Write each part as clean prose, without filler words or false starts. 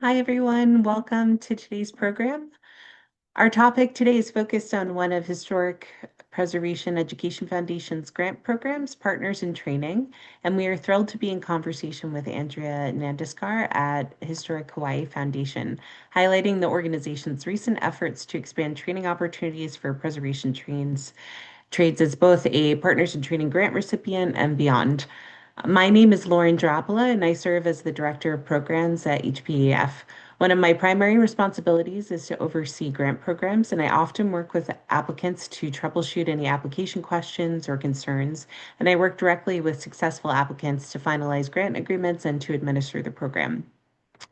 Hi, everyone. Welcome to today's program. Our topic today is focused on one of Historic Preservation Education Foundation's grant programs, Partners in Training, and we are thrilled to be in conversation with Andrea Nandoskar at Historic Hawai'i Foundation, highlighting the organization's recent efforts to expand training opportunities for preservation trades as both a Partners in Training grant recipient and beyond. My name is Lauren Drapala, and I serve as the Director of Programs at HPEF. One of my primary responsibilities is to oversee grant programs, and I often work with applicants to troubleshoot any application questions or concerns. And I work directly with successful applicants to finalize grant agreements and to administer the program.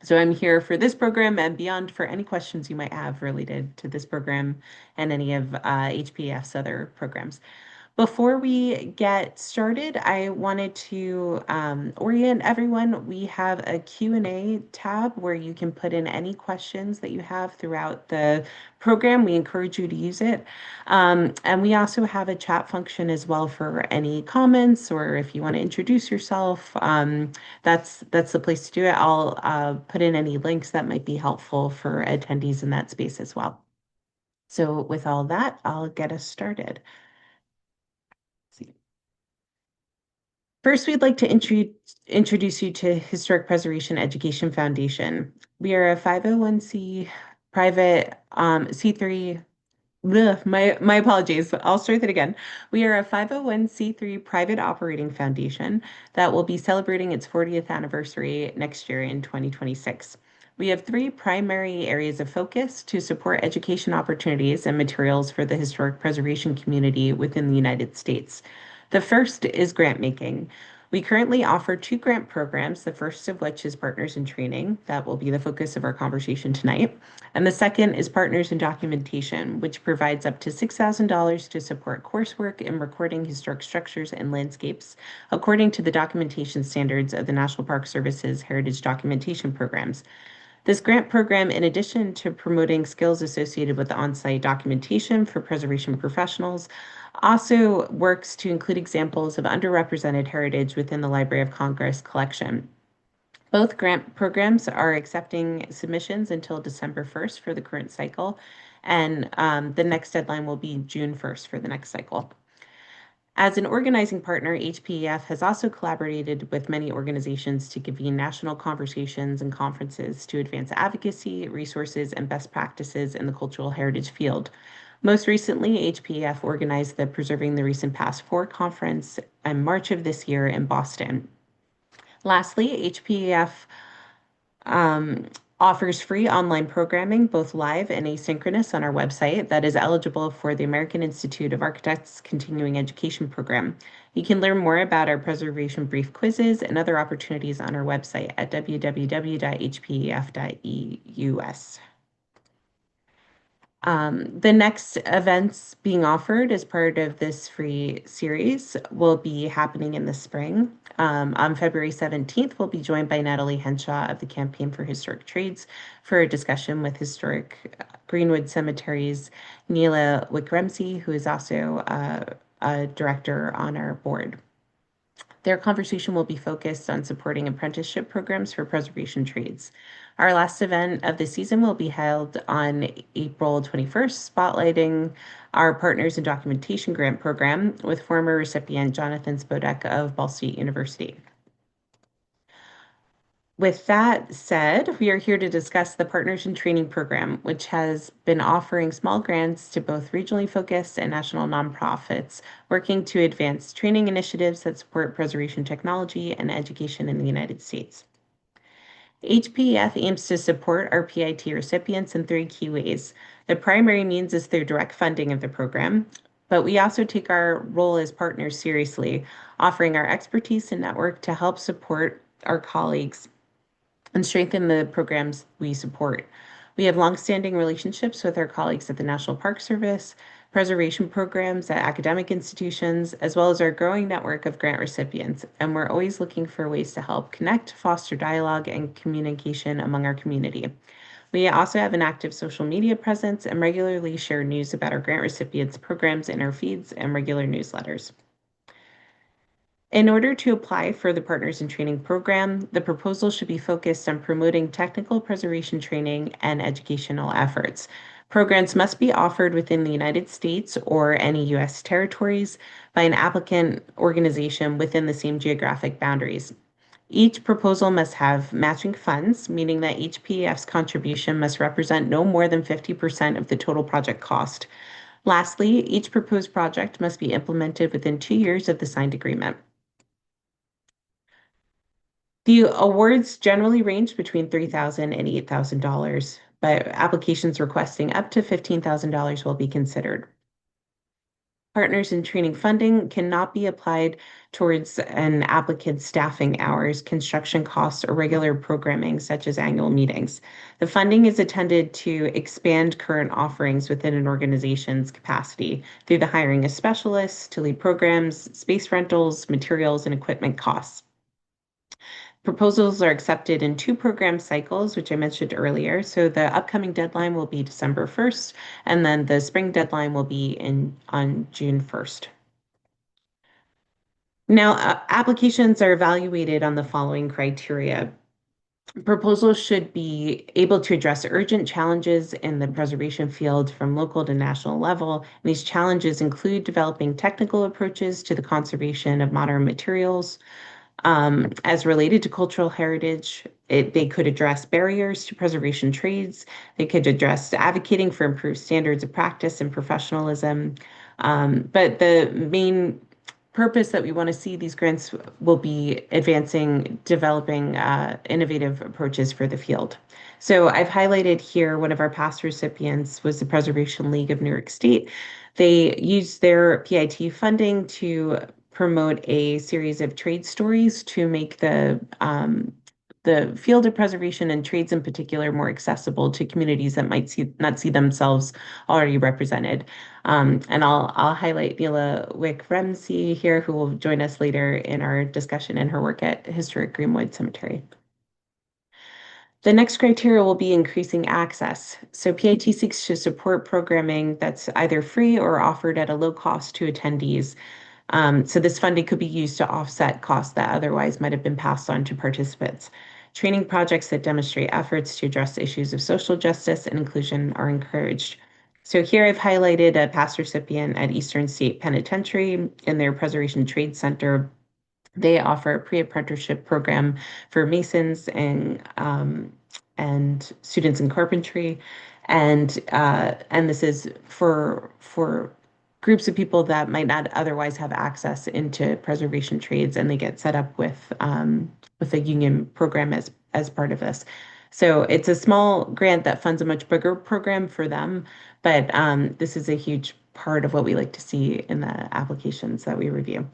So I'm here for this program and beyond for any questions you might have related to this program and any of HPEF's other programs. Before we get started, I wanted to orient everyone. We have a Q&A tab where you can put in any questions that you have throughout the program. We encourage you to use it. And we also have a chat function as well for any comments or if you want to introduce yourself. That's the place to do it. I'll put in any links that might be helpful for attendees in that space as well. So with all that, I'll get us started. First, we'd like to introduce you to Historic Preservation Education Foundation. We are a 501c private C3. My apologies. I'll start that again. We are a 501c3 private operating foundation that will be celebrating its 40th anniversary next year in 2026. We have three primary areas of focus to support education opportunities and materials for the historic preservation community within the United States. The first is grant making. We currently offer two grant programs, the first of which is Partners in Training. That will be the focus of our conversation tonight. And the second is Partners in Documentation, which provides up to $6,000 to support coursework in recording historic structures and landscapes, according to the documentation standards of the National Park Service's Heritage Documentation Programs. This grant program, in addition to promoting skills associated with the on-site documentation for preservation professionals, also works to include examples of underrepresented heritage within the Library of Congress collection. Both grant programs are accepting submissions until December 1st for the current cycle, and the next deadline will be June 1st for the next cycle. As an organizing partner, HPEF has also collaborated with many organizations to convene national conversations and conferences to advance advocacy, resources, and best practices in the cultural heritage field. Most recently, HPEF organized the Preserving the Recent Past 4 conference in March of this year in Boston. Lastly, HPEF offers free online programming, both live and asynchronous, on our website that is eligible for the American Institute of Architects Continuing Education Program. You can learn more about our preservation brief quizzes and other opportunities on our website at www.hpef.eus. The next events being offered as part of this free series will be happening in the spring. On February 17th, we'll be joined by Natalie Henshaw of the Campaign for Historic Trades for a discussion with Historic Greenwood Cemetery's Neela Wickremesinghe, who is also a director on our board. Their conversation will be focused on supporting apprenticeship programs for preservation trades. Our last event of the season will be held on April 21st, spotlighting our Partners in Documentation Grant Program with former recipient Jonathan Spodek of Ball State University. With that said, we are here to discuss the Partners in Training Program, which has been offering small grants to both regionally focused and national nonprofits working to advance training initiatives that support preservation technology and education in the United States. HPEF aims to support our PIT recipients in three key ways. The primary means is through direct funding of the program, but we also take our role as partners seriously, offering our expertise and network to help support our colleagues and strengthen the programs we support. We have longstanding relationships with our colleagues at the National Park Service, preservation programs at academic institutions, as well as our growing network of grant recipients, and we're always looking for ways to help connect, foster dialogue, and communication among our community. We also have an active social media presence and regularly share news about our grant recipients' programs in our feeds and regular newsletters. In order to apply for the Partners in Training program, the proposal should be focused on promoting technical preservation training and educational efforts. Programs must be offered within the United States or any U.S. territories by an applicant organization within the same geographic boundaries. Each proposal must have matching funds, meaning that each PEF's contribution must represent no more than 50% of the total project cost. Lastly, each proposed project must be implemented within 2 years of the signed agreement. The awards generally range between $3,000 and $8,000, but applications requesting up to $15,000 will be considered. Partners in training funding cannot be applied towards an applicant's staffing hours, construction costs, or regular programming, such as annual meetings. The funding is intended to expand current offerings within an organization's capacity through the hiring of specialists to lead programs, space rentals, materials, and equipment costs. Proposals are accepted in two program cycles, which I mentioned earlier. So the upcoming deadline will be December 1st, and then the spring deadline will be on June 1st. Now, applications are evaluated on the following criteria. Proposals should be able to address urgent challenges in the preservation field from local to national level. And these challenges include developing technical approaches to the conservation of modern materials, as related to cultural heritage. They could address barriers to preservation trades. They could address advocating for improved standards of practice and professionalism. But the main purpose that we want to see these grants will be advancing, developing innovative approaches for the field. So I've highlighted here one of our past recipients was the Preservation League of New York State. They used their PIT funding to promote a series of trade stories to make the field of preservation and trades in particular more accessible to communities that might not see themselves already represented. And I'll highlight Neela Wickremesinghe here, who will join us later in our discussion in her work at Historic Greenwood Cemetery. The next criteria will be increasing access. So PIT seeks to support programming that's either free or offered at a low cost to attendees. So this funding could be used to offset costs that otherwise might have been passed on to participants. Training projects that demonstrate efforts to address issues of social justice and inclusion are encouraged. So here I've highlighted a past recipient at Eastern State Penitentiary in their Preservation Trade Center. They offer a pre-apprenticeship program for masons and students in carpentry, and this is for groups of people that might not otherwise have access into preservation trades, and they get set up with a union program as part of this. So it's a small grant that funds a much bigger program for them, but this is a huge part of what we like to see in the applications that we review.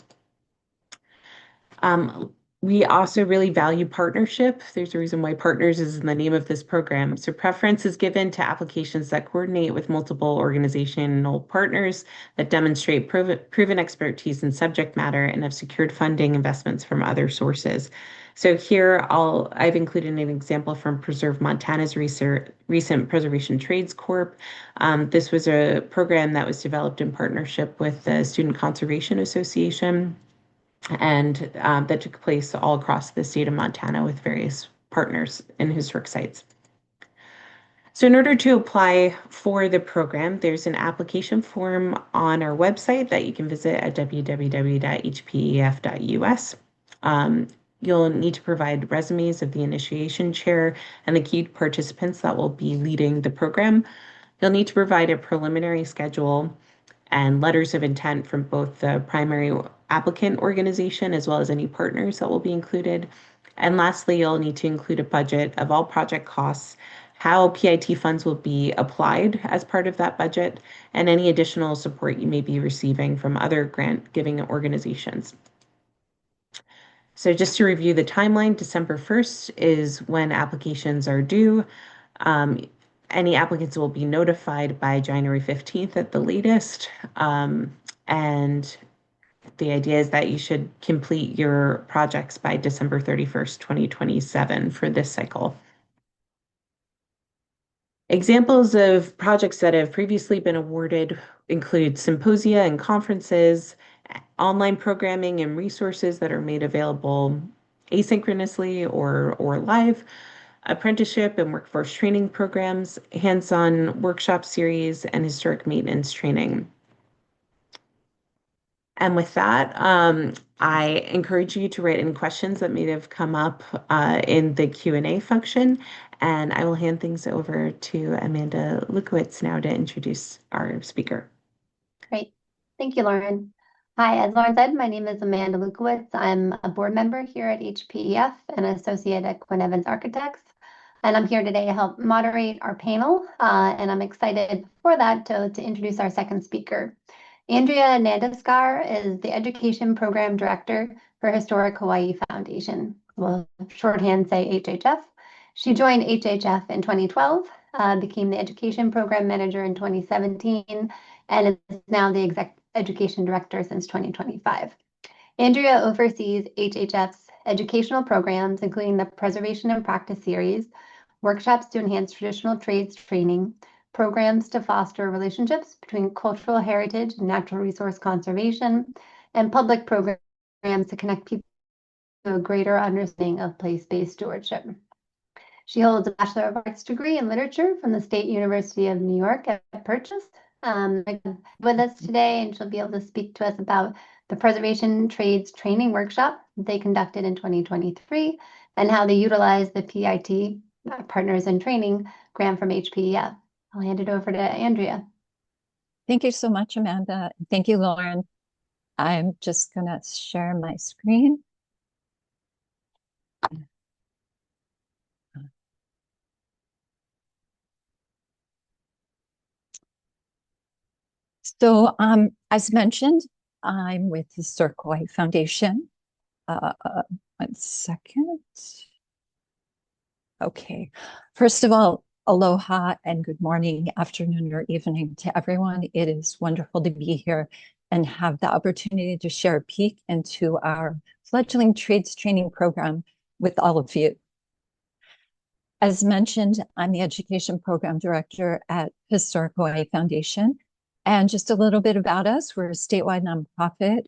We also really value partnership. There's a reason why partners is in the name of this program. So preference is given to applications that coordinate with multiple organizational partners that demonstrate proven expertise in subject matter and have secured funding investments from other sources. So here I've included an example from Preserve Montana's recent Preservation Trades Corp. This was a program that was developed in partnership with the Student Conservation Association, and that took place all across the state of Montana with various partners in historic sites. So in order to apply for the program, there's an application form on our website that you can visit at www.hpef.us. You'll need to provide resumes of the initiation chair and the key participants that will be leading the program. You'll need to provide a preliminary schedule and letters of intent from both the primary applicant organization as well as any partners that will be included. And lastly, you'll need to include a budget of all project costs, how PIT funds will be applied as part of that budget, and any additional support you may be receiving from other grant-giving organizations. So just to review the timeline, December 1st is when applications are due. Any applicants will be notified by January 15th at the latest. And the idea is that you should complete your projects by December 31st, 2027 for this cycle. Examples of projects that have previously been awarded include symposia and conferences, online programming and resources that are made available asynchronously or live, apprenticeship and workforce training programs, hands-on workshop series, and historic maintenance training. And with that, I encourage you to write any questions that may have come up in the Q&A function, and I will hand things over to Amanda Lewkowicz now to introduce our speaker. Great. Thank you, Lauren. Hi, as Lauren said, my name is Amanda Lewkowicz. I'm a board member here at HPEF and an associate at Quinn Evans Architects. And I'm here today to help moderate our panel. And I'm excited for that to introduce our second speaker. Andrea Nandoskar is the Education Program Director for Historic Hawaii Foundation. We'll shorthand say HHF. She joined HHF in 2012, became the Education Program Manager in 2017, and is now the Education Director since 2025. Andrea oversees HHF's educational programs, including the Preservation and Practice Series, workshops to enhance traditional trades training, programs to foster relationships between cultural heritage and natural resource conservation, and public programs to connect people to a greater understanding of place-based stewardship. She holds a Bachelor of Arts degree in Literature from the State University of New York at Purchase. With us today, and she'll be able to speak to us about the Preservation Trades Training Workshop they conducted in 2023 and how they utilize the PIT Partners in Training grant from HPEF. I'll hand it over to Andrea. Thank you so much, Amanda. Thank you, Lauren. I'm just going to share my screen. So, as mentioned, I'm with Historic Hawaii Foundation. 1 second. Okay. First of all, aloha and good morning, afternoon, or evening to everyone. It is wonderful to be here and have the opportunity to share a peek into our fledgling trades training program with all of you. As mentioned, I'm the Education Program Director at Historic Hawaii Foundation. And just a little bit about us, we're a statewide nonprofit.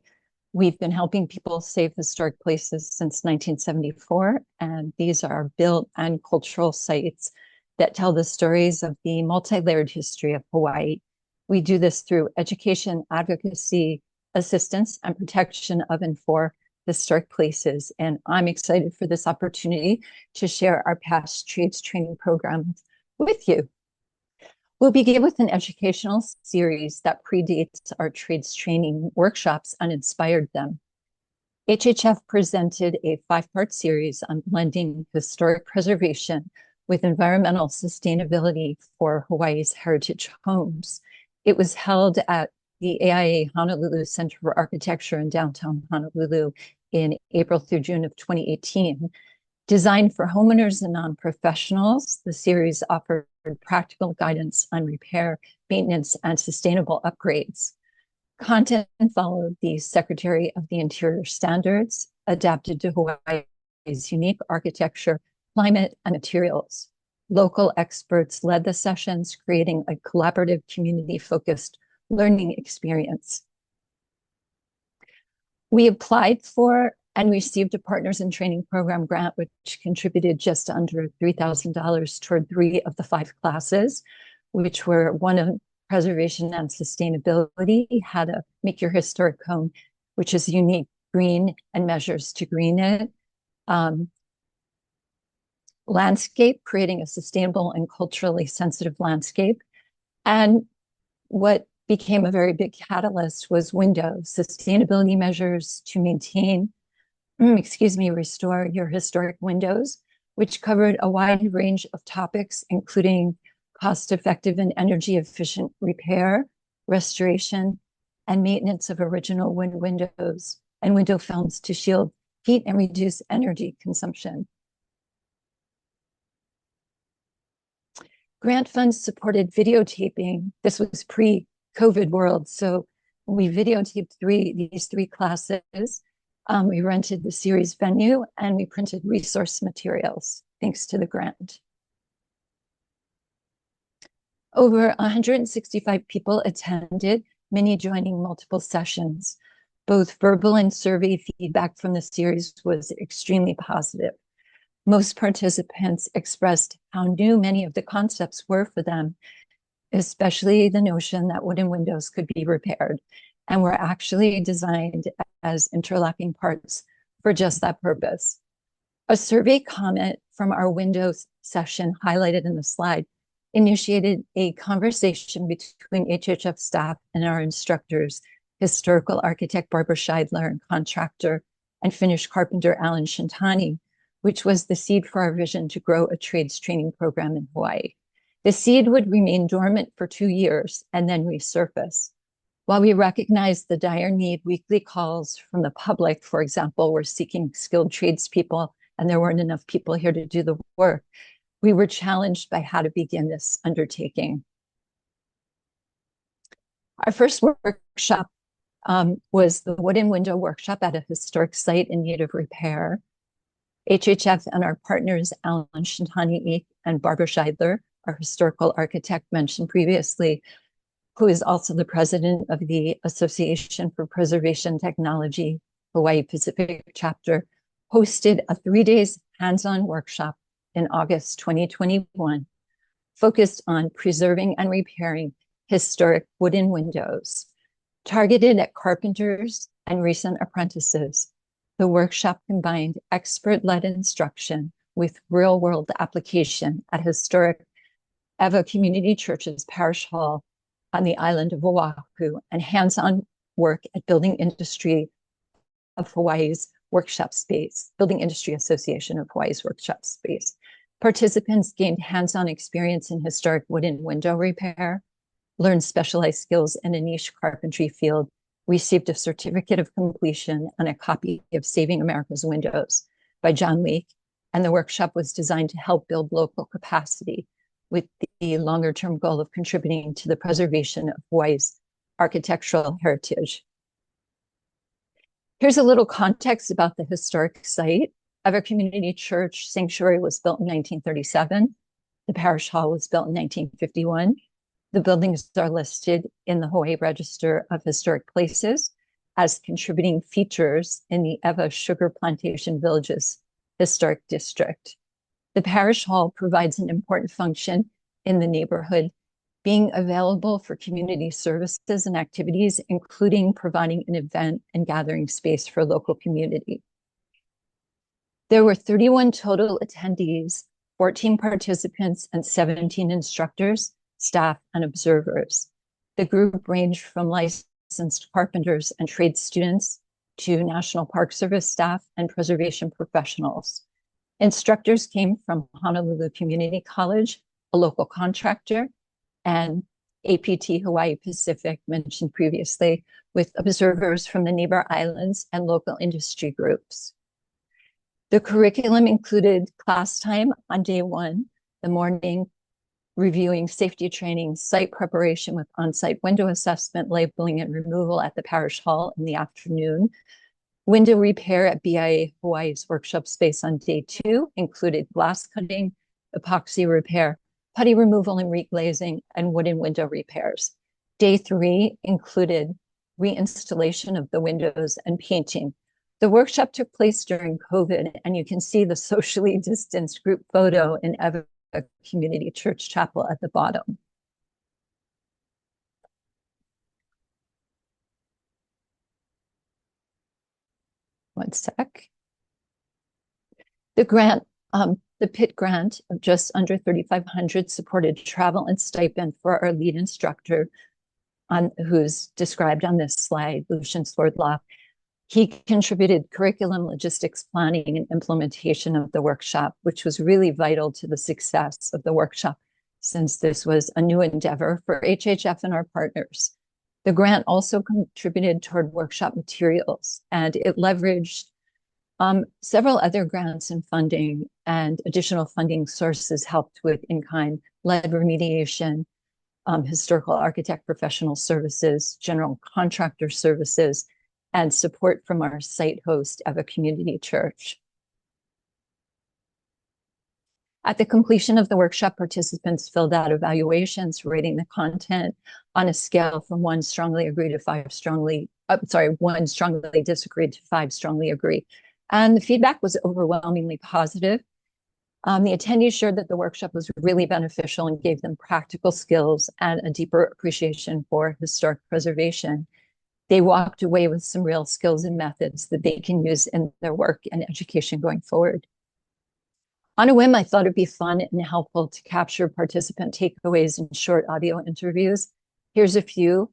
We've been helping people save historic places since 1974, and these are built and cultural sites that tell the stories of the multi-layered history of Hawaii. We do this through education, advocacy, assistance, and protection of and for historic places. And I'm excited for this opportunity to share our past trades training programs with you. We'll begin with an educational series that predates our trades training workshops and inspired them. HHF presented a 5-part series on blending historic preservation with environmental sustainability for Hawaii's heritage homes. It was held at the AIA Honolulu Center for Architecture in downtown Honolulu in April through June of 2018. Designed for homeowners and non-professionals, the series offered practical guidance on repair, maintenance, and sustainable upgrades. Content followed the Secretary of the Interior standards, adapted to Hawaii's unique architecture, climate, and materials. Local experts led the sessions, creating a collaborative, community-focused learning experience. We applied for and received a Partners in Training Program grant, which contributed just under $3,000 toward 3 of the 5 classes, which were one of preservation and sustainability, how to make your historic home, which is unique, green, and measures to green it. Landscape, creating a sustainable and culturally sensitive landscape. And what became a very big catalyst was windows, sustainability measures to maintain restore your historic windows, which covered a wide range of topics, including cost-effective and energy-efficient repair, restoration, and maintenance of original windows and window films to shield heat and reduce energy consumption. Grant funds supported videotaping. This was pre-COVID world, so we videotaped these three classes. We rented the series venue and we printed resource materials, thanks to the grant. Over 165 people attended, many joining multiple sessions. Both verbal and survey feedback from the series was extremely positive. Most participants expressed how new many of the concepts were for them, especially the notion that wooden windows could be repaired and were actually designed as interlocking parts for just that purpose. A survey comment from our windows session highlighted in the slide initiated a conversation between HHF staff and our instructors, historical architect Barbara Scheidler and contractor and Finnish carpenter Alan Shintani, which was the seed for our vision to grow a trades training program in Hawaii. The seed would remain dormant for 2 years and then resurface. While we recognized the dire need, weekly calls from the public, for example, were seeking skilled tradespeople and there weren't enough people here to do the work, we were challenged by how to begin this undertaking. Our first workshop was the wooden window workshop at a historic site in need of repair. HHF and our partners, Alan Shintani and Barbara Scheidler, our historical architect mentioned previously, who is also the president of the Association for Preservation Technology, Hawaii Pacific chapter, hosted a 3 days hands-on workshop in August 2021, focused on preserving and repairing historic wooden windows. Targeted at carpenters and recent apprentices, the workshop combined expert-led instruction with real-world application at historic Ewa Community Church's parish hall on the island of Oahu and hands-on work at Building Industry of Hawaii's workshop space, Building Industry Association of Hawaii's workshop space. Participants gained hands-on experience in historic wooden window repair, learned specialized skills in a niche carpentry field, received a certificate of completion and a copy of Saving America's Windows by John Leake, and the workshop was designed to help build local capacity with the longer-term goal of contributing to the preservation of Hawaii's architectural heritage. Here's a little context about the historic site. Ewa Community Church Sanctuary was built in 1937. The parish hall was built in 1951. The buildings are listed in the Hawaii Register of Historic Places as contributing features in the Ewa Sugar Plantation Village's historic district. The parish hall provides an important function in the neighborhood, being available for community services and activities, including providing an event and gathering space for local community. There were 31 total attendees, 14 participants, and 17 instructors, staff, and observers. The group ranged from licensed carpenters and trade students to National Park Service staff and preservation professionals. Instructors came from Honolulu Community College, a local contractor, and APT Hawaii Pacific, mentioned previously, with observers from the neighbor islands and local industry groups. The curriculum included class time on day one, the morning, reviewing safety training, site preparation with on-site window assessment, labeling and removal at the parish hall in the afternoon. Window repair at BIA Hawaii's workshop space on day two included glass cutting, epoxy repair, putty removal and reglazing, and wooden window repairs. Day three included reinstallation of the windows and painting. The workshop took place during COVID, and you can see the socially distanced group photo in Ewa Community Church Chapel at the bottom. One sec. The grant, the PIT grant of just under $3,500 supported travel and stipend for our lead instructor, who's described on this slide, Lucian Swordloff. He contributed curriculum, logistics, planning, and implementation of the workshop, which was really vital to the success of the workshop, since this was a new endeavor for HHF and our partners. The grant also contributed toward workshop materials, and it leveraged several other grants and funding, and additional funding sources helped with in-kind lead remediation, historical architect professional services, general contractor services, and support from our site host, Ewa Community Church. At the completion of the workshop, participants filled out evaluations rating the content on a scale from 1 strongly agree to 5 strongly 1 strongly disagreed to 5 strongly agree. And the feedback was overwhelmingly positive. The attendees shared that the workshop was really beneficial and gave them practical skills and a deeper appreciation for historic preservation. They walked away with some real skills and methods that they can use in their work and education going forward. On a whim, I thought it'd be fun and helpful to capture participant takeaways in short audio interviews. Here's a few.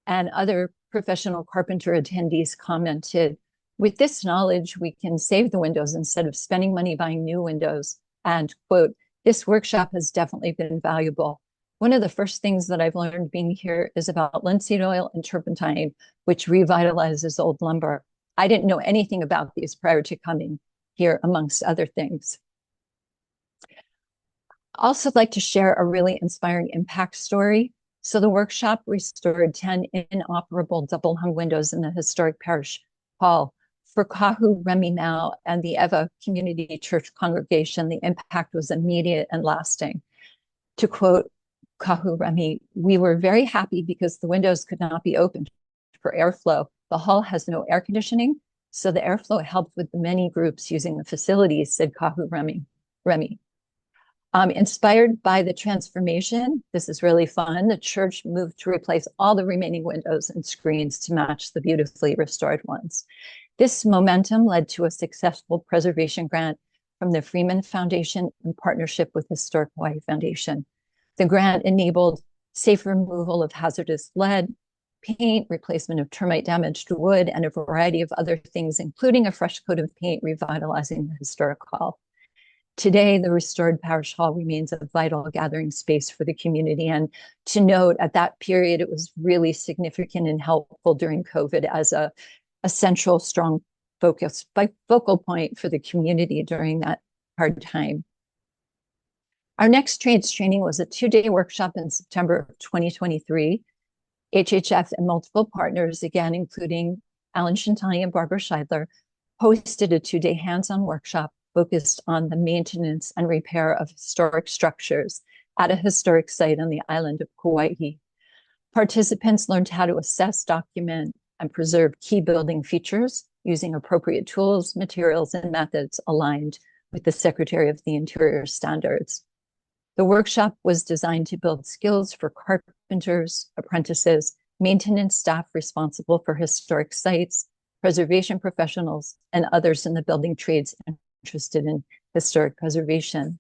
And other professional carpenter attendees commented, with this knowledge, we can save the windows instead of spending money buying new windows. And quote, this workshop has definitely been valuable. One of the first things that I've learned being here is about linseed oil and turpentine, which revitalizes old lumber. I didn't know anything about these prior to coming here, amongst other things. Also like to share a really inspiring impact story. So the workshop restored 10 inoperable double hung windows in the historic parish hall. For Kahu Remi Mao and the Eva Community Church congregation, the impact was immediate and lasting. To quote Kahu Remi, we were very happy because the windows could not be opened for airflow. The hall has no air conditioning, so the airflow helped with the many groups using the facilities, said Kahu Remi. Inspired by the transformation, this is really fun, the church moved to replace all the remaining windows and screens to match the beautifully restored ones. This momentum led to a successful preservation grant from the Freeman Foundation in partnership with Historic Hawaii Foundation. The grant enabled safe removal of hazardous lead, paint, replacement of termite-damaged wood, and a variety of other things, including a fresh coat of paint revitalizing the historic hall. Today, the restored parish hall remains a vital gathering space for the community. And to note, at that period, it was really significant and helpful during COVID as a central, strong focal point for the community during that hard time. Our next trades training was a 2-day workshop in September of 2023. HHF and multiple partners, again, including Alan Shintani and Barbara Scheidler, hosted a 2-day hands-on workshop focused on the maintenance and repair of historic structures at a historic site on the island of Kauai. Participants learned how to assess, document, and preserve key building features using appropriate tools, materials, and methods aligned with the Secretary of the Interior standards. The workshop was designed to build skills for carpenters, apprentices, maintenance staff responsible for historic sites, preservation professionals, and others in the building trades interested in historic preservation.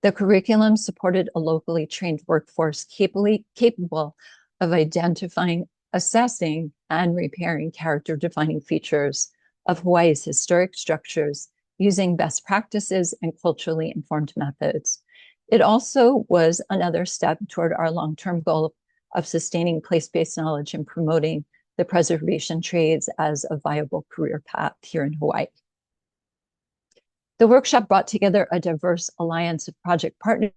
The curriculum supported a locally trained workforce capable of identifying, assessing, and repairing character-defining features of Hawaii's historic structures using best practices and culturally informed methods. It also was another step toward our long-term goal of sustaining place-based knowledge and promoting the preservation trades as a viable career path here in Hawaii. The workshop brought together a diverse alliance of project partners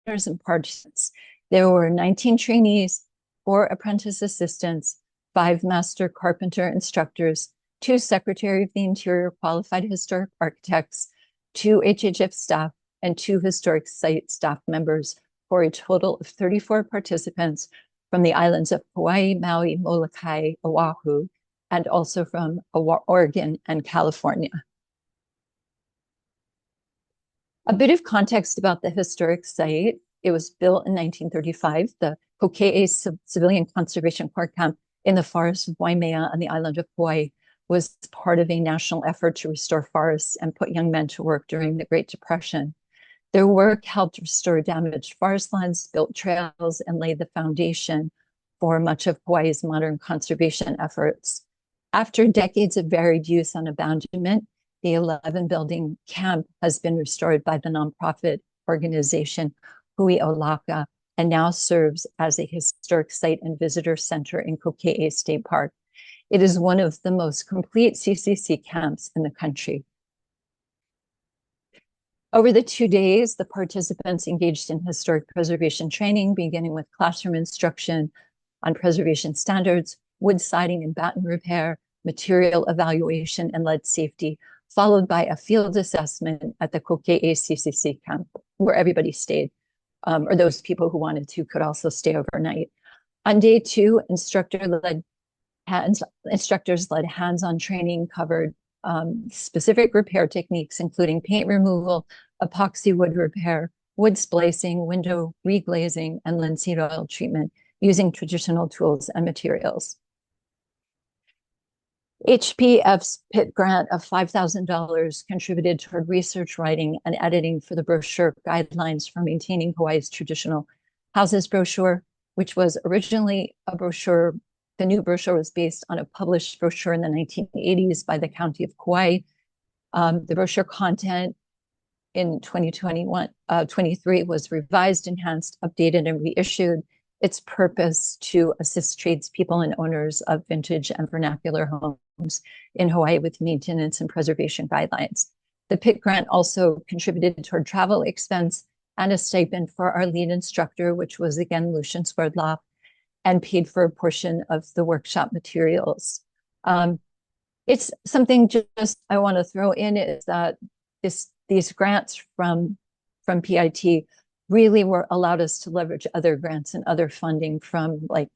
and participants. There were 19 trainees, 4 apprentice assistants, 5 master carpenter instructors, 2 Secretary of the Interior qualified historic architects, 2 HHF staff, and 2 historic site staff members, for a total of 34 participants from the islands of Hawaii, Maui, Molokai, Oahu, and also from Oregon and California. A bit of context about the historic site. It was built in 1935, the Kokee Civilian Conservation Corps camp in the forest of Waimea on the island of Hawaii was part of a national effort to restore forests and put young men to work during the Great Depression. Their work helped restore damaged forest lands, built trails, and laid the foundation for much of Hawaii's modern conservation efforts. After decades of varied use and abandonment, the 11-building camp has been restored by the nonprofit organization Hui Olaka and now serves as a historic site and visitor center in Kokee State Park. It is one of the most complete CCC camps in the country. Over the 2 days, the participants engaged in historic preservation training, beginning with classroom instruction on preservation standards, wood siding and batten repair, material evaluation, and lead safety, followed by a field assessment at the Kokee CCC camp, where everybody stayed, or those people who wanted to could also stay overnight. On day 2, instructor-led Instructors led hands-on training, covered specific repair techniques, including paint removal, epoxy wood repair, wood splicing, window reglazing, and linseed oil treatment using traditional tools and materials. HPEF's PIT grant of $5,000 contributed toward research writing and editing for the brochure Guidelines for Maintaining Hawaii's Traditional Houses brochure, which was originally a brochure. The new brochure was based on a published brochure in the 1980s by the County of Kauai. The brochure content in 2023 was revised, enhanced, updated, and reissued. Its purpose to assist tradespeople and owners of vintage and vernacular homes in Hawaii with maintenance and preservation guidelines. The PIT grant also contributed toward travel expense and a stipend for our lead instructor, which was again Lucian Swerdloff, and paid for a portion of the workshop materials. It's something just I want to throw in is that these grants from PIT really allowed us to leverage other grants and other funding from like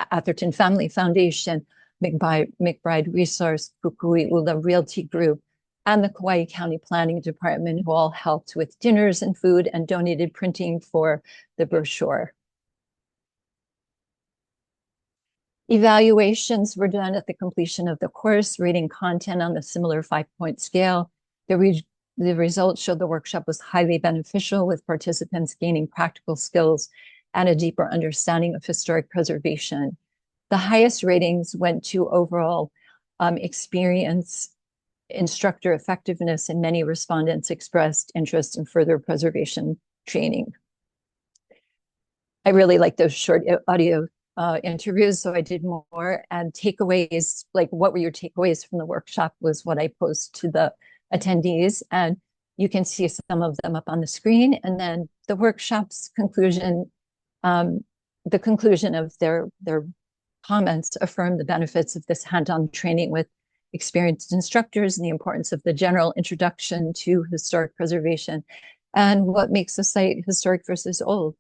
Atherton Family Foundation, McBride Resource, Kukui Ula Realty Group, and the Kauai County Planning Department, who all helped with dinners and food and donated printing for the brochure. Evaluations were done at the completion of the course, rating content on the similar 5-point scale. The results showed the workshop was highly beneficial, with participants gaining practical skills and a deeper understanding of historic preservation. The highest ratings went to overall experience, instructor effectiveness, and many respondents expressed interest in further preservation training. I really like those short audio interviews, so I did more. And takeaways, like what were your takeaways from the workshop, was what I posed to the attendees, and you can see some of them up on the screen. And then the workshop's conclusion, the conclusion of their comments affirmed the benefits of this hands-on training with experienced instructors and the importance of the general introduction to historic preservation and what makes a site historic versus old.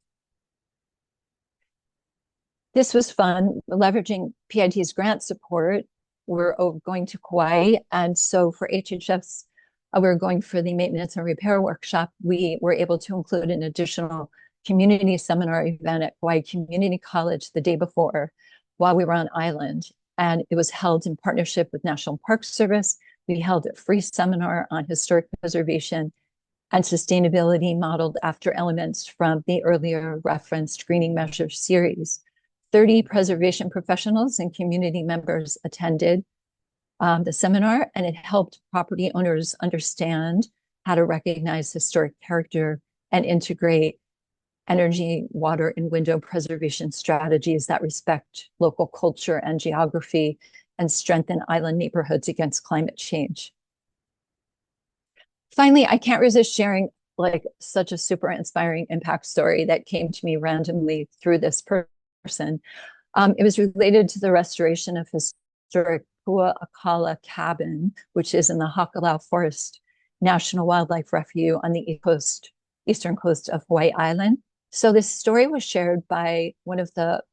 This was fun, leveraging PIT's grant support. We're going to Kauai, and so for HHF's, we're going for the maintenance and repair workshop. We were able to include an additional community seminar event at Kauai Community College the day before while we were on island, and it was held in partnership with National Park Service. We held a free seminar on historic preservation and sustainability modeled after elements from the earlier referenced greening measures series. 30 preservation professionals and community members attended the seminar, and it helped property owners understand how to recognize historic character and integrate energy, water, and window preservation strategies that respect local culture and geography and strengthen island neighborhoods against climate change. Finally, I can't resist sharing like such a super inspiring impact story that came to me randomly through this person. It was related to the restoration of historic Pua'akala cabin, which is in the Hakalau Forest National Wildlife Refuge on the eastern coast of Hawaii Island. So this story was shared by one of the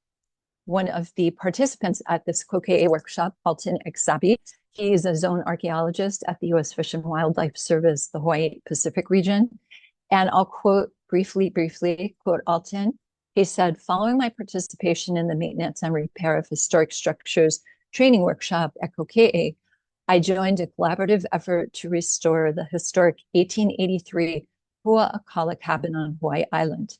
participants at this Kokea workshop, Alton Exabi. He's a zone archaeologist at the U.S. Fish and Wildlife Service, the Hawaii Pacific region. And I'll quote briefly, quote Alton. He said, "Following my participation in the maintenance and repair of historic structures training workshop at Kokea, I joined a collaborative effort to restore the historic 1883 Pua'akala cabin on Hawaii Island.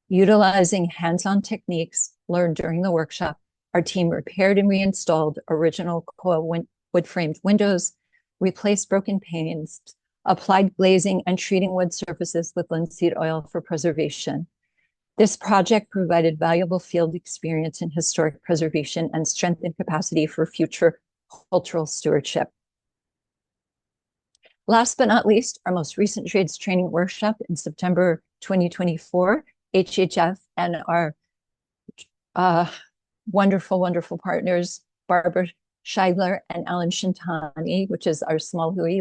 Utilizing hands-on techniques learned during the workshop, our team repaired and reinstalled original koa wood-framed windows, replaced broken panes, applied glazing and treating wood surfaces with linseed oil for preservation. This project provided valuable field experience in historic preservation and strengthened capacity for future cultural stewardship." Last but not least, our most recent trades training workshop in September 2024, HHF and our wonderful, wonderful partners, Barbara Scheidler and Alan Shintani, which is our small hui,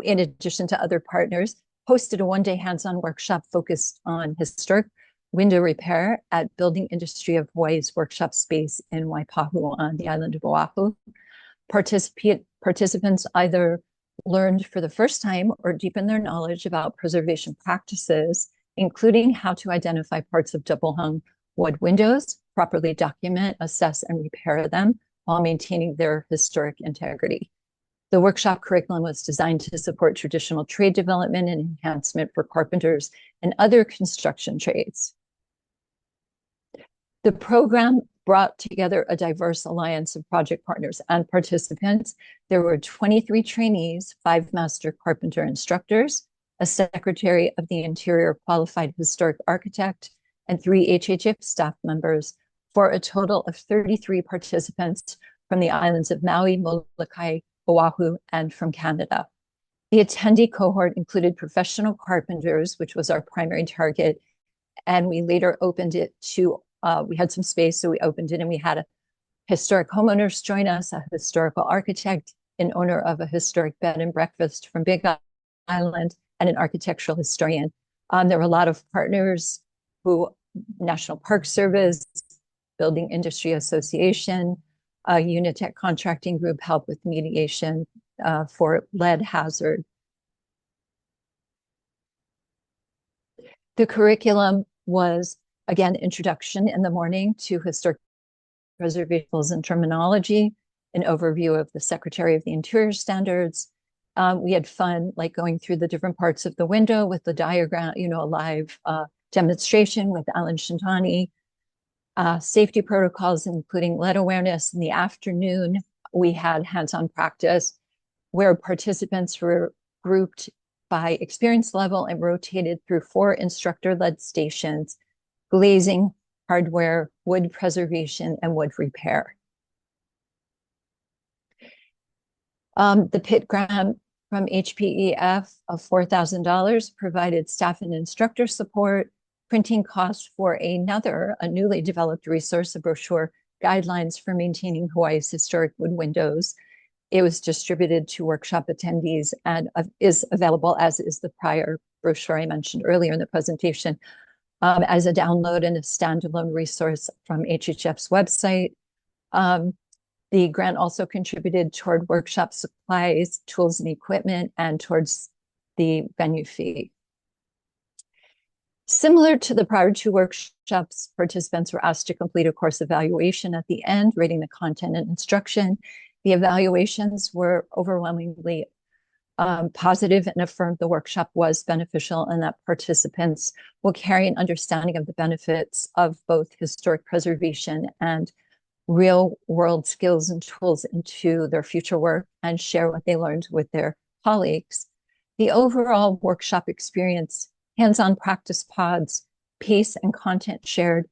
in addition to other partners, hosted a one-day hands-on workshop focused on historic window repair at Building Industry of Hawaii's workshop space in Waipahu on the island of Oahu. Participants either learned for the first time or deepened their knowledge about preservation practices, including how to identify parts of double-hung wood windows, properly document, assess, and repair them while maintaining their historic integrity. The workshop curriculum was designed to support traditional trade development and enhancement for carpenters and other construction trades. The program brought together a diverse alliance of project partners and participants. There were 23 trainees, 5 master carpenter instructors, a secretary of the Interior qualified historic architect, and 3 HHF staff members, for a total of 33 participants from the islands of Maui, Molokai, Oahu, and from Canada. The attendee cohort included professional carpenters, which was our primary target, and we later opened it to we had some space, so we opened it, and we had a historic homeowners join us, a historical architect, an owner of a historic bed and breakfast from Big Island, and an architectural historian. There were a lot of partners who National Park Service, Building Industry Association, Unitech Contracting Group helped with mediation for lead hazard. The curriculum was, again, introduction in the morning to historic preservation and terminology, an overview of the Secretary of the Interior standards. We had fun, like going through the different parts of the window with the diagram, a live demonstration with Alan Shintani. Safety protocols, including lead awareness. In the afternoon, we had hands-on practice where participants were grouped by experience level and rotated through 4 instructor-led stations: glazing, hardware, wood preservation, and wood repair. The PIT grant from HPEF of $4,000 provided staff and instructor support, printing costs for a newly developed resource, a brochure, guidelines for maintaining Hawaii's historic wood windows. It was distributed to workshop attendees and is available, as is the prior brochure I mentioned earlier in the presentation, as a download and a standalone resource from HHF's website. The grant also contributed toward workshop supplies, tools and equipment, and towards the venue fee. Similar to the prior 2 workshops, participants were asked to complete a course evaluation at the end, rating the content and instruction. The evaluations were overwhelmingly positive and affirmed the workshop was beneficial and that participants will carry an understanding of the benefits of both historic preservation and real-world skills and tools into their future work and share what they learned with their colleagues. The overall workshop experience, hands-on practice pods, pace and content shared,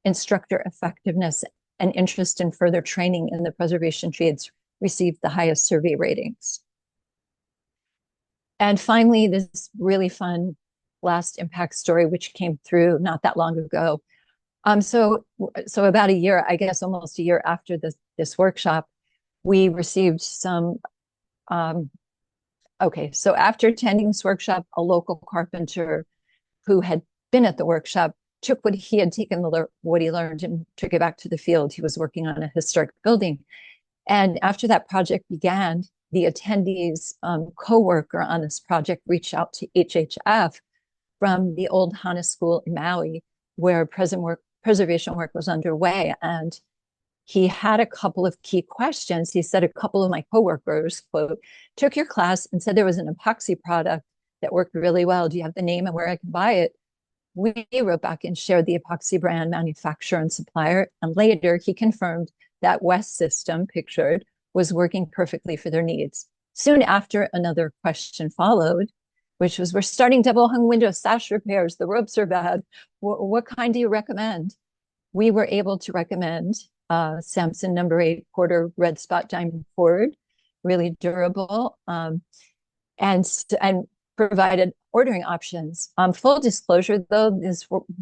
instructor effectiveness, and interest in further training in the preservation trades received the highest survey ratings. And finally, this really fun last impact story, which came through not that long ago. So about a year, I guess almost a year after this workshop, we received some, so after attending this workshop, a local carpenter who had been at the workshop took what he had taken, what he learned, and took it back to the field. He was working on a historic building. And after that project began, the attendees' co-worker on this project reached out to HHF from the old Hana School in Maui, where preservation work was underway. And he had a couple of key questions. He said, a couple of my coworkers, quote, took your class and said there was an epoxy product that worked really well. Do you have the name and where I can buy it? We wrote back and shared the epoxy brand, manufacturer, and supplier. And later he confirmed that West system pictured was working perfectly for their needs. Soon after, another question followed, which was, we're starting double hung window sash repairs. The ropes are bad. What kind do you recommend? We were able to recommend Samson number 8 quarter red spot diamond cord, really durable, and provided ordering options. Full disclosure, though,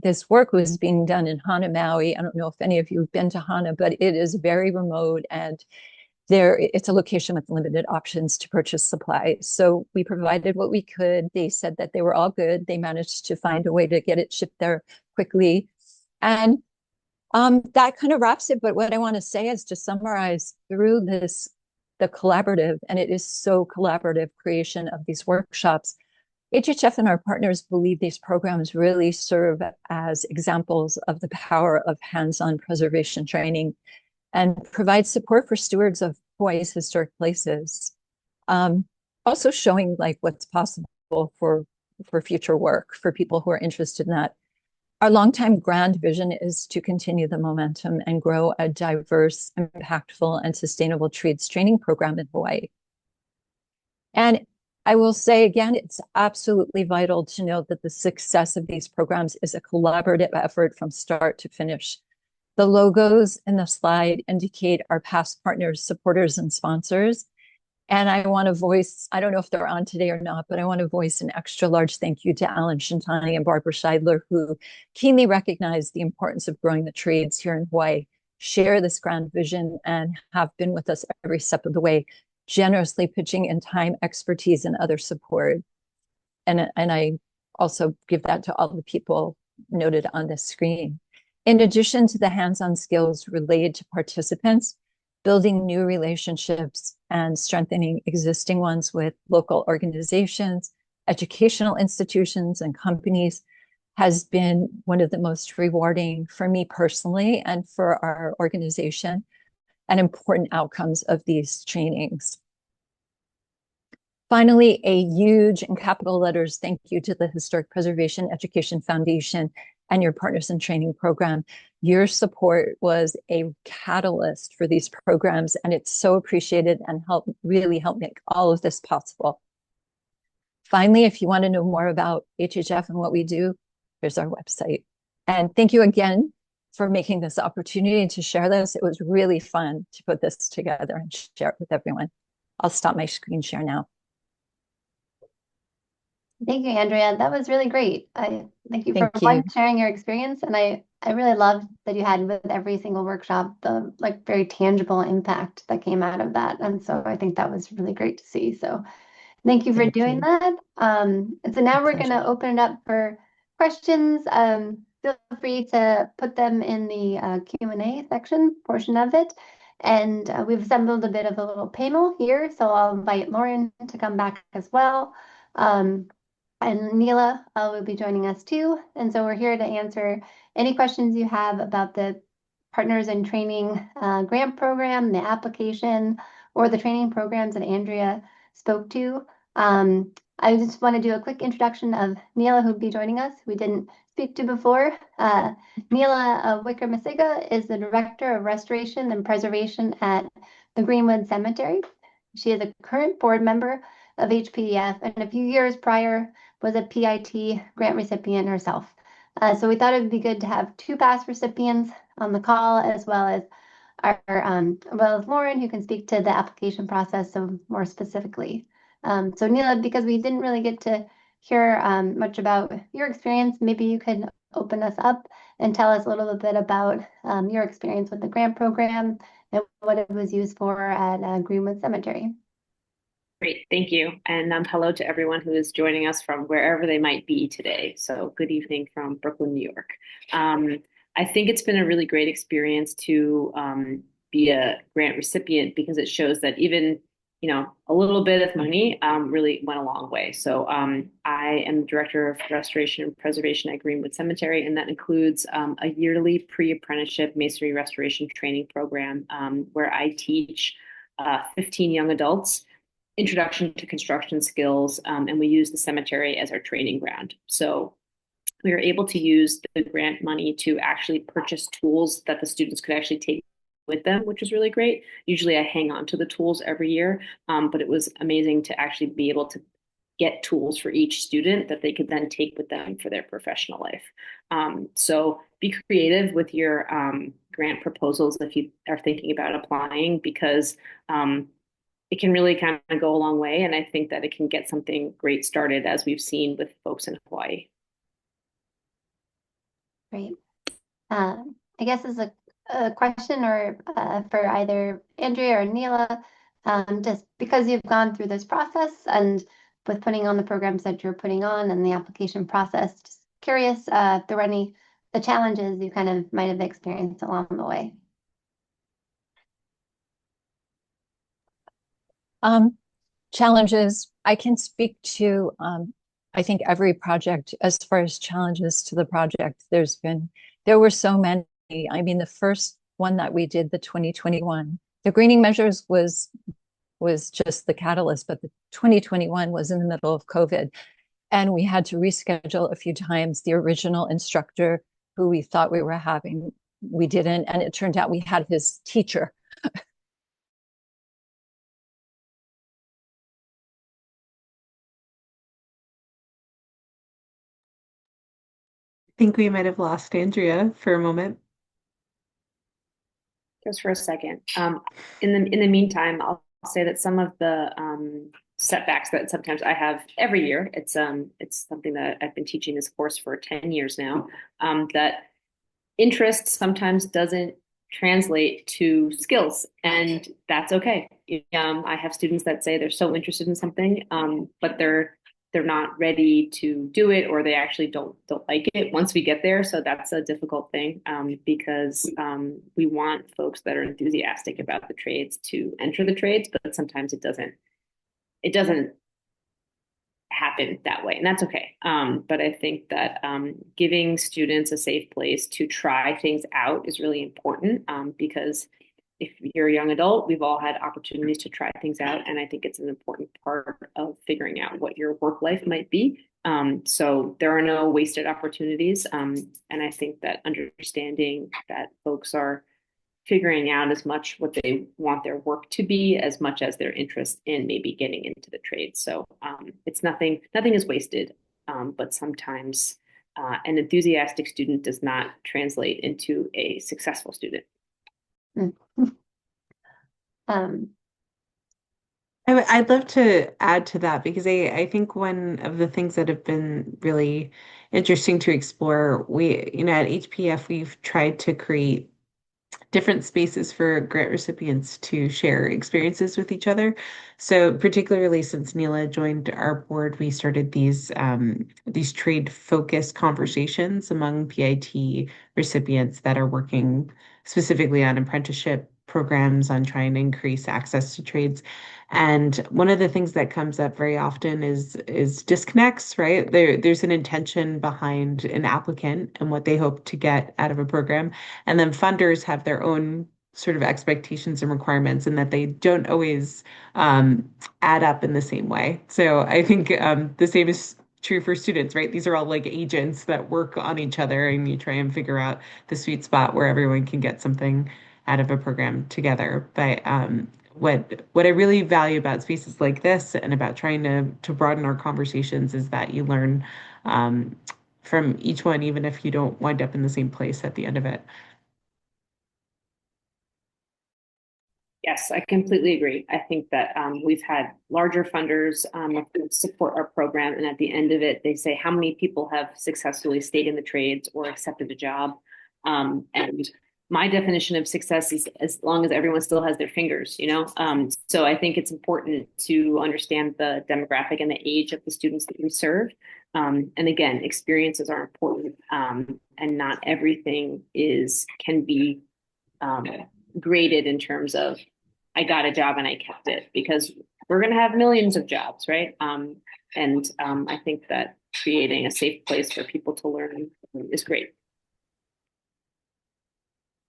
this work was being done in Hana, Maui. I don't know if any of you have been to Hana, but it is very remote, and it's a location with limited options to purchase supplies. So we provided what we could. They said that they were all good. They managed to find a way to get it shipped there quickly. And that kind of wraps it. But what I want to say is to summarize through this, the collaborative, and it is so collaborative creation of these workshops, HHF and our partners believe these programs really serve as examples of the power of hands-on preservation training and provide support for stewards of Hawaii's historic places. Also showing like what's possible for future work for people who are interested in that. Our longtime grand vision is to continue the momentum and grow a diverse, impactful, and sustainable trades training program in Hawaii. And I will say again, it's absolutely vital to note that the success of these programs is a collaborative effort from start to finish. The logos in the slide indicate our past partners, supporters, and sponsors. And I want to voice, I don't know if they're on today or not, but I want to voice an extra large thank you to Alan Shintani and Barbara Scheidler, who keenly recognize the importance of growing the trades here in Hawaii, share this grand vision, and have been with us every step of the way, generously pitching in time, expertise, and other support. And I also give that to all the people noted on this screen. In addition to the hands-on skills related to participants, building new relationships and strengthening existing ones with local organizations, educational institutions, and companies has been one of the most rewarding for me personally and for our organization and important outcomes of these trainings. Finally, a huge in capital letters thank you to the Historic Preservation Education Foundation and your Partners in Training program. Your support was a catalyst for these programs, and it's so appreciated and really helped make all of this possible. Finally, if you want to know more about HHF and what we do, here's our website. And thank you again for making this opportunity to share this. It was really fun to put this together and share it with everyone. I'll stop my screen share now. Thank you, Andrea. That was really great. Thank you for sharing your experience. And I really loved that you had with every single workshop, the like very tangible impact that came out of that. And so I think that was really great to see. So thank you for doing that. And so now we're going to open it up for questions. Feel free to put them in the Q&A section portion of it. And we've assembled a bit of a little panel here. So I'll invite Lauren to come back as well. And Neela will be joining us too. And so we're here to answer any questions you have about the Partners in Training grant program, the application, or the training programs that Andrea spoke to. I just want to do a quick introduction of Neela, who will be joining us, who we didn't speak to before. Neela Wickremesinghe is the Director of Restoration and Preservation at the Greenwood Cemetery. She is a current board member of HPEF, and a few years prior was a PIT grant recipient herself. So we thought it would be good to have two past recipients on the call, as well as Lauren, who can speak to the application process so more specifically. So Neela, because we didn't really get to hear much about your experience, maybe you could open us up and tell us a little bit about your experience with the grant program and what it was used for at Greenwood Cemetery. Great, thank you. And hello to everyone who is joining us from wherever they might be today. So good evening from Brooklyn, New York. I think it's been a really great experience to be a grant recipient because it shows that even, a little bit of money really went a long way. So I am the Director of Restoration and Preservation at Greenwood Cemetery, and that includes a yearly pre-apprenticeship masonry restoration training program where I teach 15 young adults introduction to construction skills, and we use the cemetery as our training ground. So we were able to use the grant money to actually purchase tools that the students could actually take with them, which was really great. Usually I hang on to the tools every year, but it was amazing to actually be able to get tools for each student that they could then take with them for their professional life. So be creative with your grant proposals if you are thinking about applying, because it can really kind of go a long way. And I think that it can get something great started, as we've seen with folks in Hawaii. Great. I guess as a a question or for either Andrea or Neela, just because you've gone through this process and with putting on the programs that you're putting on and the application process, just curious if there were any the challenges you kind of might have experienced along the way. Challenges, I can speak to, I think every project, as far as challenges to the project, there were so many. I mean, the first one that we did, the 2021, the greening measures was just the catalyst, but the 2021 was in the middle of COVID. And we had to reschedule a few times. The original instructor who we thought we were having, we didn't. And it turned out we had his teacher. I think we might have lost Andrea for a moment. Just for a second. In the meantime, I'll say that some of the setbacks that sometimes I have every year, it's something that I've been teaching this course for 10 years now, that interest sometimes doesn't translate to skills, and that's okay. I have students that say they're so interested in something, but they're not ready to do it, or they actually don't like it once we get there. So that's a difficult thing, because we want folks that are enthusiastic about the trades to enter the trades, but sometimes it doesn't happen that way, and that's okay. But I think that giving students a safe place to try things out is really important, because if you're a young adult, we've all had opportunities to try things out, and I think it's an important part of figuring out what your work life might be. So there are no wasted opportunities, and I think that understanding that folks are figuring out as much what they want their work to be as much as their interest in maybe getting into the trade. So it's nothing is wasted, but sometimes an enthusiastic student does not translate into a successful student. I'd love to add to that because I think one of the things that have been really interesting to explore, at HPF, we've tried to create different spaces for grant recipients to share experiences with each other. So particularly since Neela joined our board, we started these trade focused conversations among PIT recipients that are working specifically on apprenticeship programs on trying to increase access to trades. And one of the things that comes up very often is disconnects, right? There's an intention behind an applicant and what they hope to get out of a program. And then funders have their own sort of expectations and requirements, and that they don't always add up in the same way. So I think the same is true for students, right? These are all like agents that work on each other, and you try and figure out the sweet spot where everyone can get something out of a program together. But what I really value about spaces like this and about trying to broaden our conversations is that you learn from each one, even if you don't wind up in the same place at the end of it. Yes, I completely agree. I think that we've had larger funders support our program, and at the end of it, they say how many people have successfully stayed in the trades or accepted a job. And my definition of success is as long as everyone still has their fingers, So I think it's important to understand the demographic and the age of the students that we serve. And again, experiences are important, and not everything can be graded in terms of I got a job and I kept it, because we're going to have millions of jobs, right? And I think that creating a safe place for people to learn is great.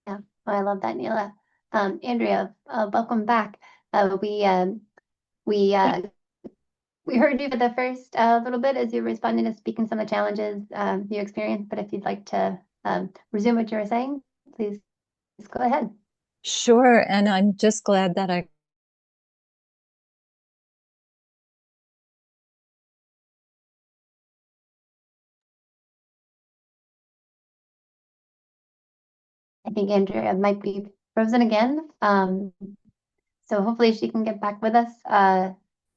Yeah, I love that, Neela. Andrea, welcome back. We heard you for the first little bit as you were responding to speaking some of the challenges you experienced, but if you'd like to resume what you were saying, please go ahead. Sure, and I'm just glad that I think Andrea might be frozen again. So hopefully she can get back with us. I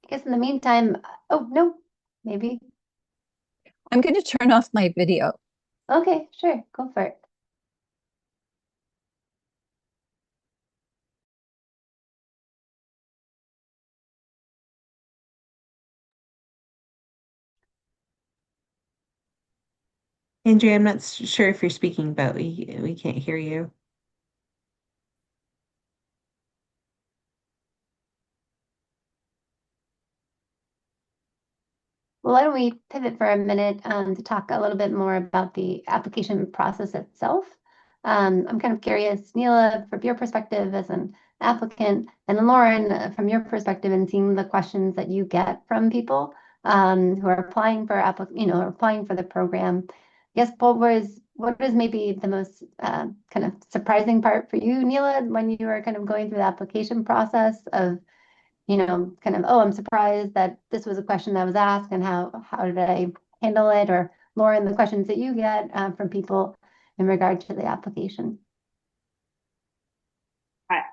guess in the meantime, oh, no, maybe. I'm going to turn off my video. Okay, sure, go for it. Andrea, I'm not sure if you're speaking, but we can't hear you. Well, why don't we pivot for a minute to talk a little bit more about the application process itself. I'm kind of curious, Neela, from your perspective as an applicant, and then Lauren, from your perspective and seeing the questions that you get from people who are applying for applying for the program. I guess what was maybe the most kind of surprising part for you, Neela, when you were kind of going through the application process of kind of, oh, I'm surprised that this was a question that was asked and how did I handle it? Or Lauren, the questions that you get from people in regard to the application. I,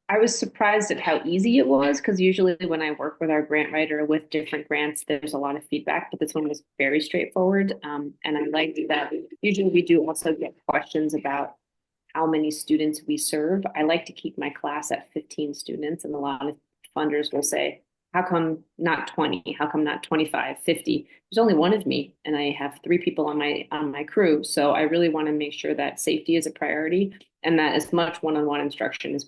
I was surprised at how easy it was because usually when I work with our grant writer with different grants, there's a lot of feedback, but this one was very straightforward. And I liked that usually we do also get questions about how many students we serve. I like to keep my class at 15 students, and a lot of funders will say, how come not 20? How come not 25, 50? There's only one of me, and I have three people on my crew. So I really want to make sure that safety is a priority and that as much one-on-one instruction is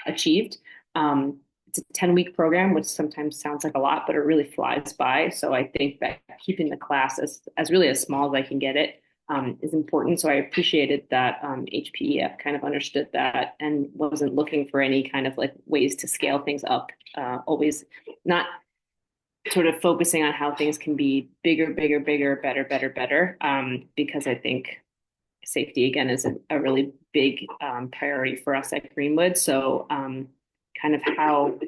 achieved. It's a 10-week program, which sometimes sounds like a lot, but it really flies by. So I think that keeping the class as really as small as I can get it is important. So I appreciated that HPEF kind of understood that and wasn't looking for any kind of like ways to scale things up. Always not sort of focusing on how things can be bigger, bigger, bigger, better, better, better. Because I think safety again is a really big priority for us at Greenwood. So kind of how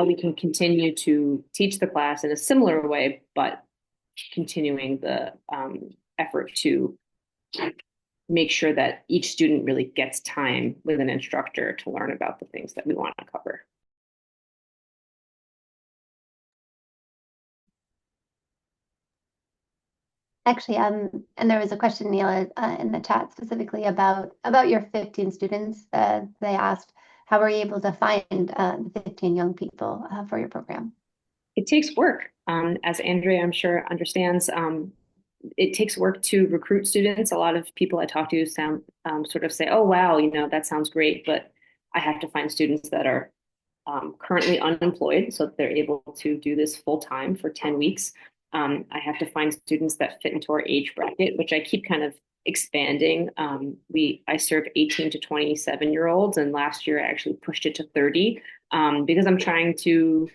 we can continue to teach the class in a similar way, but continuing the effort to make sure that each student really gets time with an instructor to learn about the things that we want to cover. Actually, and there was a question, Neela, in the chat specifically about your 15 students. They asked, how were you able to find the 15 young people for your program? It takes work, as Andrea, I'm sure, understands. It takes work to recruit students. A lot of people I talk to sound sort of say, "Oh, wow, that sounds great," but I have to find students that are currently unemployed, so that they're able to do this full time for 10 weeks. I have to find students that fit into our age bracket, which I keep kind of expanding. I serve 18 to 27-year-olds, and last year I actually pushed it to 30 because I'm trying to.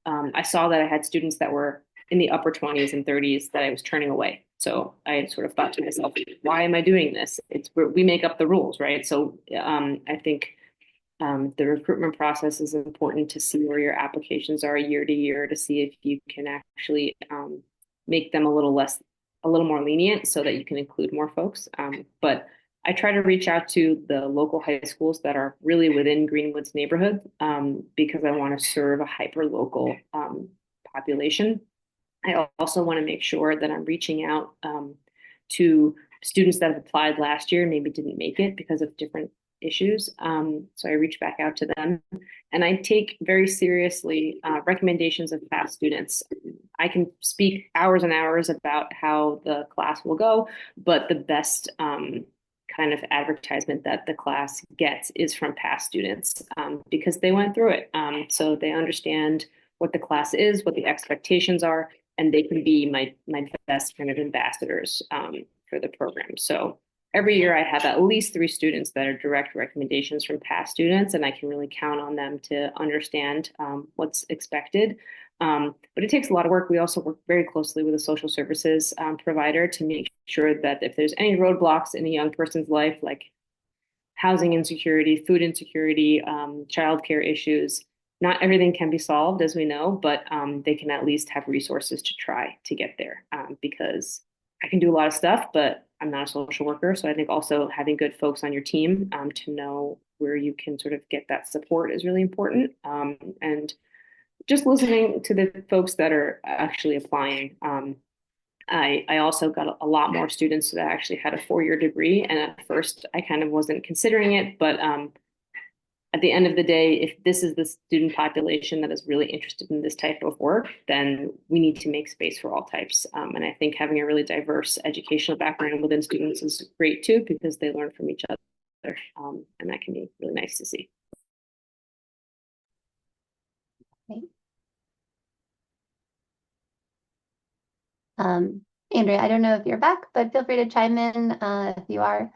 I saw that I had students that were in the upper 20s and 30s that I was turning away. So I sort of thought to myself, why am I doing this? We make up the rules, right? So I think the recruitment process is important to see where your applications are year to year to see if you can actually make them a little more lenient so that you can include more folks. But I try to reach out to the local high schools that are really within Greenwood's neighborhood because I want to serve a hyper local population. I also want to make sure that I'm reaching out to students that have applied last year and maybe didn't make it because of different issues. So I reach back out to them, and I take very seriously recommendations of past students. I can speak hours and hours about how the class will go, but the best kind of advertisement that the class gets is from past students because they went through it. So they understand what the class is, what the expectations are, and they can be my best kind of ambassadors for the program. So every year I have at least 3 students that are direct recommendations from past students, and I can really count on them to understand what's expected. But it takes a lot of work. We also work very closely with a social services provider to make sure that if there's any roadblocks in a young person's life, like housing insecurity, food insecurity, childcare issues, not everything can be solved, as we know, but they can at least have resources to try to get there because I can do a lot of stuff, but I'm not a social worker. So I think also having good folks on your team to know where you can sort of get that support is really important. And just listening to the folks that are actually applying. I also got a lot more students that actually had a 4-year degree. And at first I kind of wasn't considering it, but at the end of the day, if this is the student population that is really interested in this type of work, then we need to make space for all types. And I think having a really diverse educational background within students is great too, because they learn from each other. And that can be really nice to see. Great. Andrea, I don't know if you're back, but feel free to chime in if you are.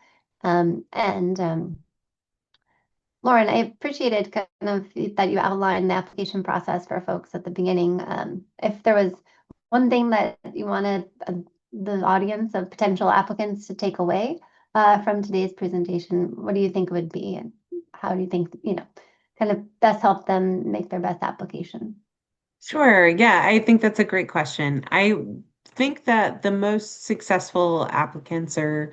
Lauren, I appreciated kind of that you outlined the application process for folks at the beginning. If there was one thing that you wanted the audience of potential applicants to take away from today's presentation, what do you think it would be? And how do you think, kind of best help them make their best application? Sure. Yeah, I think that's a great question. I think that the most successful applicants are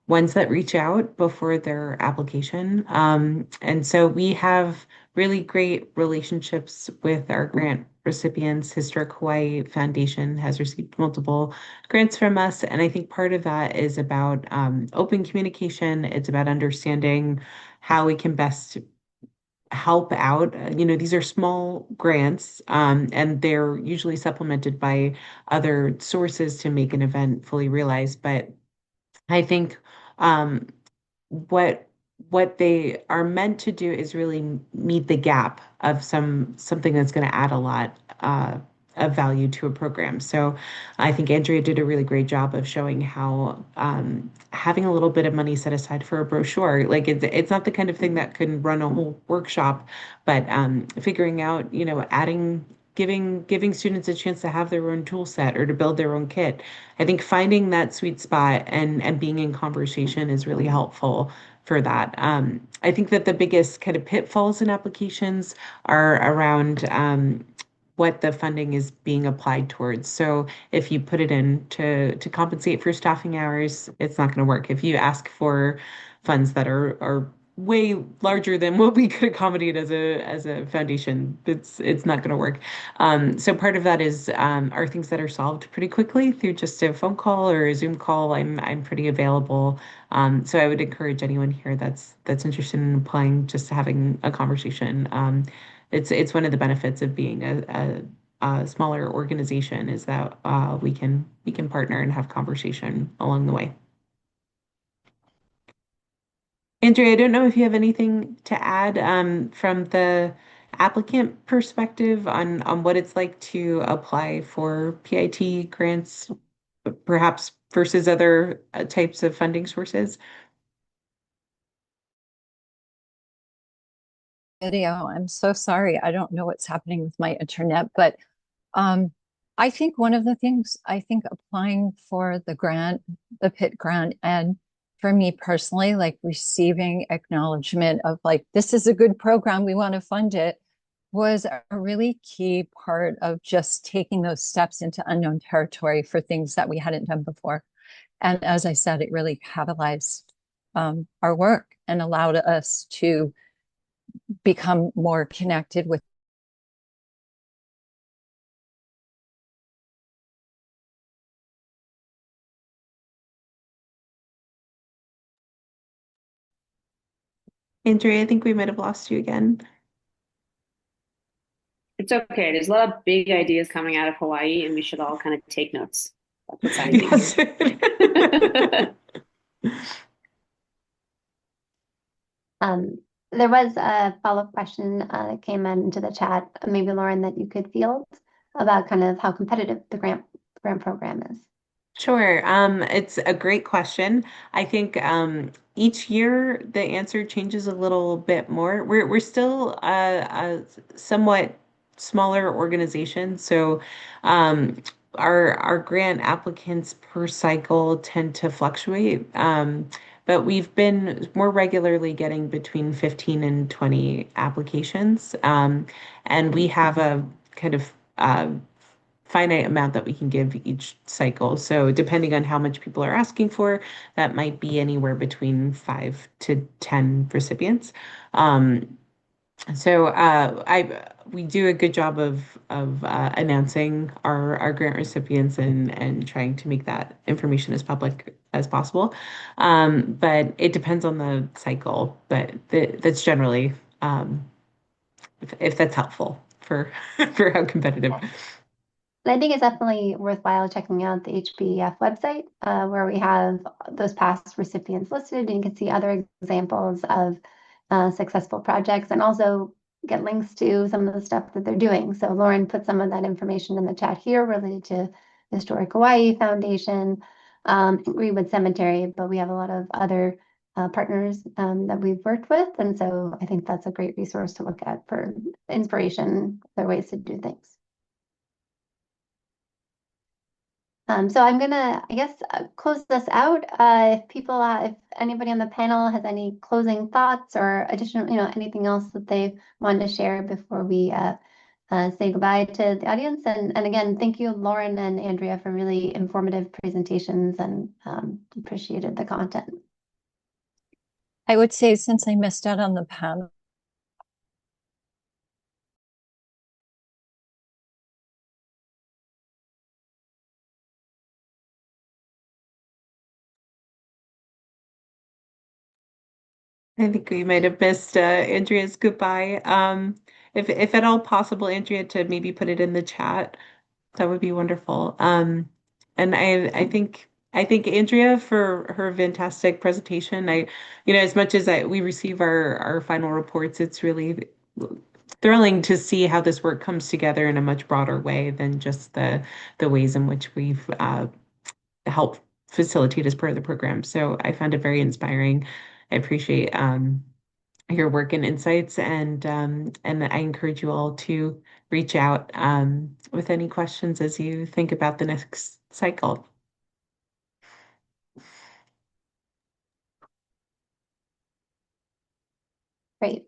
ones that reach out before their application. And so we have really great relationships with our grant recipients. Historic Hawaii Foundation has received multiple grants from us. And I think part of that is about open communication. It's about understanding how we can best help out. These are small grants, and they're usually supplemented by other sources to make an event fully realized. But I think um, what what they are meant to do is really meet the gap of something that's going to add a lot of value to a program. So I think Andrea did a really great job of showing how having a little bit of money set aside for a brochure, like it's not the kind of thing that can run a whole workshop, but figuring out, adding giving students a chance to have their own tool set or to build their own kit. I think finding that sweet spot and being in conversation is really helpful for that. I think that the biggest kind of pitfalls in applications are around what the funding is being applied towards. So if you put it in to compensate for staffing hours, it's not going to work. If you ask for funds that are way larger than what we could accommodate as a foundation, it's not going to work. So part of that is are things that are solved pretty quickly through just a phone call or a Zoom call. I'm pretty available. So I would encourage anyone here that's interested in applying, just having a conversation. It's one of the benefits of being a smaller organization is that we can partner and have conversation along the way. Andrea, I don't know if you have anything to add from the applicant perspective on what it's like to apply for PIT grants, perhaps versus other types of funding sources. Video. I'm so sorry. I don't know what's happening with my internet, but I think one of the things I think applying for the grant, the PIT grant, and for me personally, like receiving acknowledgement of like, this is a good program, we want to fund it, was a really key part of just taking those steps into unknown territory for things that we hadn't done before. And as I said, it really catalyzed our work and allowed us to become more connected with. Andrea, I think we might have lost you again. It's okay. There's a lot of big ideas coming out of Hawaii, and we should all kind of take notes. That's what's I Yes. think. There was a follow-up question that came into the chat, maybe Lauren, that you could field about kind of how competitive the grant program is. Sure. It's a great question. I think each year the answer changes a little bit more. We're still a somewhat smaller organization, so our grant applicants per cycle tend to fluctuate. But we've been more regularly getting between 15 and 20 applications, and we have a kind of finite amount that we can give each cycle. So depending on how much people are asking for, that might be anywhere between 5 to 10 recipients. So we do a good job of announcing our grant recipients and trying to make that information as public as possible. But it depends on the cycle, but that's generally if that's helpful for for how competitive. And I think it's definitely worthwhile checking out the HPEF website, where we have those past recipients listed, and you can see other examples of successful projects, and also get links to some of the stuff that they're doing. So Lauren put some of that information in the chat here related to Historic Hawai'i Foundation, Greenwood Cemetery, but we have a lot of other partners that we've worked with. And so I think that's a great resource to look at for inspiration, other ways to do things. So I'm gonna, I guess, close this out. If anybody on the panel has any closing thoughts or additional, anything else that they wanted to share before we say goodbye to the audience. And again, thank you, Lauren and Andrea, for really informative presentations, and appreciated the content. I would say, since I missed out on the panel, I think we might have missed Andrea's goodbye. If at all possible, Andrea, to maybe put it in the chat, that would be wonderful. And I think Andrea for her fantastic presentation. As much as we receive our final reports, it's really thrilling to see how this work comes together in a much broader way than just the ways in which we've helped facilitate as part of the program. So I found it very inspiring. I appreciate your work and insights, and I encourage you all to reach out with any questions as you think about the next cycle. Great.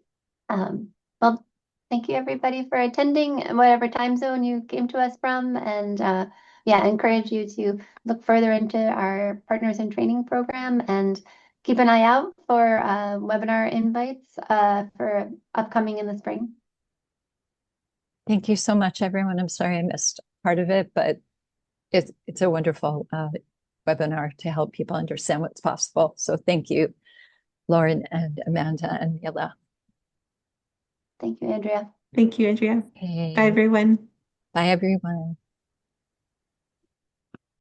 Well, thank you everybody for attending, whatever time zone you came to us from. And I encourage you to look further into our Partners in Training program, and keep an eye out for webinar invites for upcoming in the spring. thank you so much, everyone. I'm sorry I missed part of it, but it's a wonderful webinar to help people understand what's possible. So thank you, Lauren and Amanda and Neela. Thank you, Andrea. Thank you, Andrea. Okay. Bye, everyone. Bye, everyone.